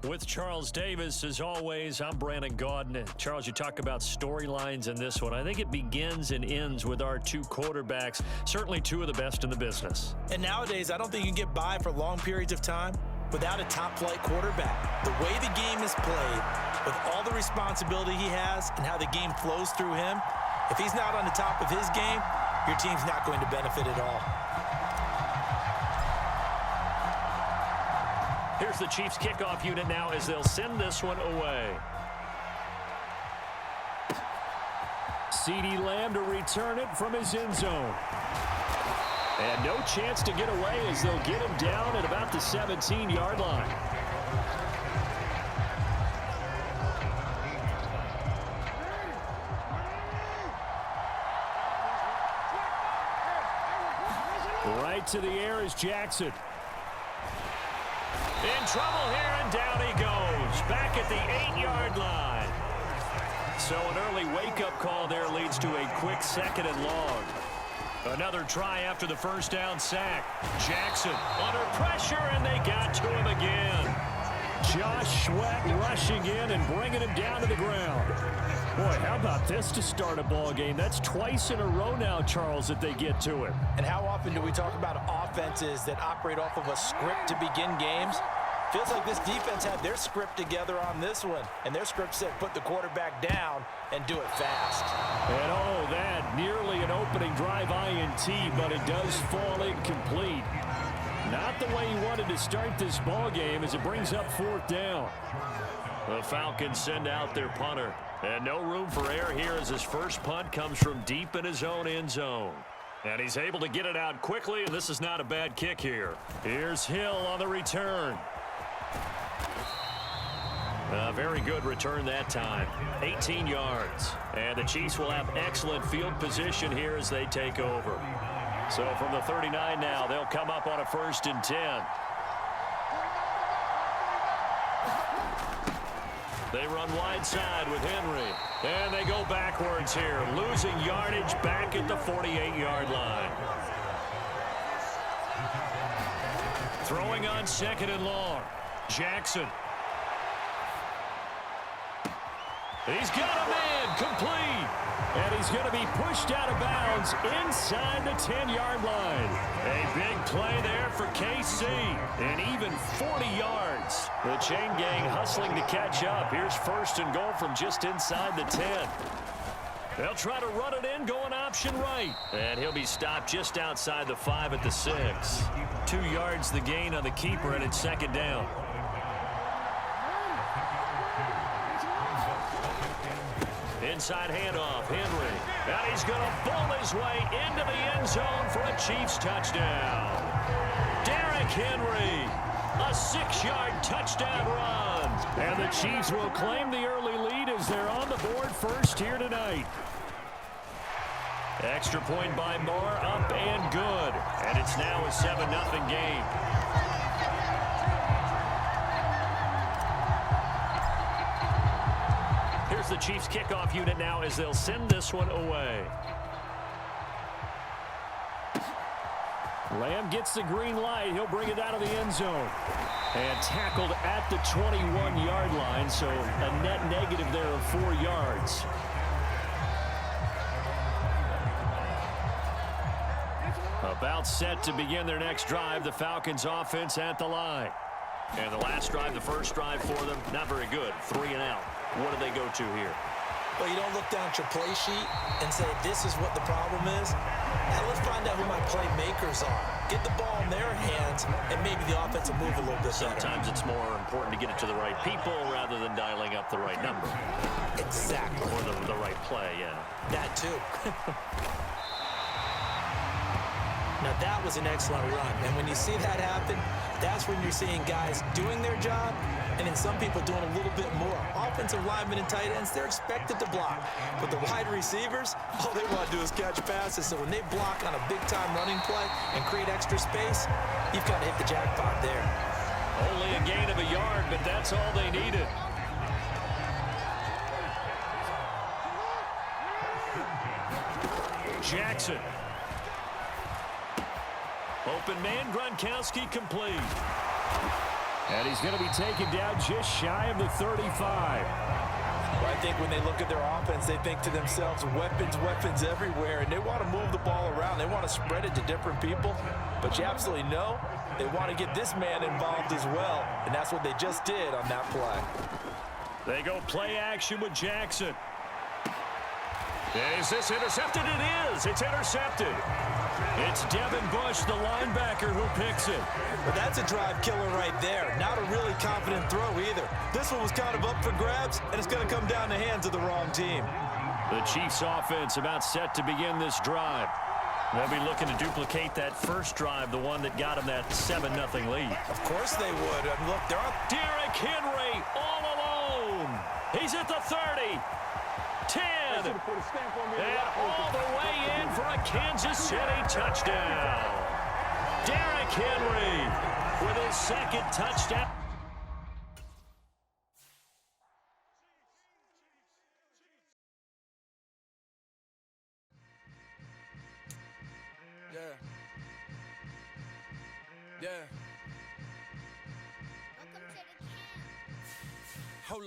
With Charles Davis, as always, I'm Brandon Gaudin. Charles, you talk about storylines in this one. I think it begins and ends with our two quarterbacks, certainly two of the best in the business. And nowadays, I don't think you can get by for long periods of time without a top-flight quarterback. The way the game is played, with all the responsibility he has and how the game flows through him, if he's not on the top of his game, your team's not going to benefit at all. Here's the Chiefs kickoff unit now as they'll send this one away. CeeDee Lamb to return it from his end zone. And no chance to get away as they'll get him down at about the 17-yard line. Right to the air is Jackson. In trouble here, and down he goes. Back at the 8-yard line. So an early wake-up call there leads to a quick second and long. Another try after the first down sack. Jackson under pressure, and they got to him again. Josh Sweat rushing in and bringing him down to the ground. Boy, how about this to start a ball game? That's twice in a row now, Charles, that they get to him. And how often do we talk about offenses that operate off of a script to begin games? Feels like this defense had their script together on this one. And their script said put the quarterback down and do it fast. And oh, that nearly an opening drive INT, but it does fall incomplete. Not the way he wanted to start this ball game as it brings up fourth down. The Falcons send out their punter. And no room for error here as his first punt comes from deep in his own end zone. And he's able to get it out quickly, and this is not a bad kick here. Here's Hill on the return. A very good return that time. 18 yards. And the Chiefs will have excellent field position here as they take over. So from the 39 now, they'll come up on a 1st and 10. They run wide side with Henry. And they go backwards here, losing yardage back at the 48-yard line. Throwing on 2nd and long. Jackson. He's got a man complete. And he's going to be pushed out of bounds inside the 10-yard line. A big play there for KC. And even 40 yards. The chain gang hustling to catch up. Here's 1st and goal from just inside the 10. They'll try to run it in, going option right. And he'll be stopped just outside the 5 at the 6. 2 yards the gain on the keeper, and it's 2nd down. Inside handoff, Henry. And he's going to pull his way into the end zone for a Chiefs touchdown. Derrick Henry, a 6-yard touchdown run. And the Chiefs will claim the early lead as they're on the board first here tonight. Extra point by Moore, up and good. And it's now a 7-0 game. The Chiefs kickoff unit now as they'll send this one away. Lamb gets the green light. He'll bring it out of the end zone. And tackled at the 21-yard line, so a net negative there of 4 yards. About set to begin their next drive, the Falcons offense at the line. And the last drive, the first drive for them, not very good. 3 and out. What do they go to here? Well, you don't look down at your play sheet and say, this is what the problem is. Now let's find out who my playmakers are. Get the ball in their hands, and maybe the offense will move a little bit better. Sometimes it's more important to get it to the right people rather than dialing up the right number. Exactly. Or the right play, yeah. That too. Now that was an excellent run, and when you see that happen, that's when you're seeing guys doing their job, and then some people doing a little bit more. Offensive linemen and tight ends, they're expected to block. But the wide receivers, all they want to do is catch passes. So when they block on a big-time running play and create extra space, you've got to hit the jackpot there. Only a gain of a yard, but that's all they needed. Jackson. Open man, Gronkowski complete. And he's going to be taken down just shy of the 35. I think when they look at their offense, they think to themselves, weapons, weapons everywhere, and they want to move the ball around. They want to spread it to different people, but you absolutely know they want to get this man involved as well, and that's what they just did on that play. They go play action with Jackson. Is this intercepted? It is. It's intercepted. It's Devin Bush, the linebacker, who picks it. But that's a drive killer right there. Not a really confident throw either. This one was kind of up for grabs, and it's going to come down the hands of the wrong team. The Chiefs offense about set to begin this drive. They'll be looking to duplicate that first drive, the one that got them that 7-0 lead. Of course they would. And look, they're up. Derrick Henry all alone. He's at the 30. 10. And all the way in for a Kansas City touchdown. Derrick Henry with his second touchdown. Yeah.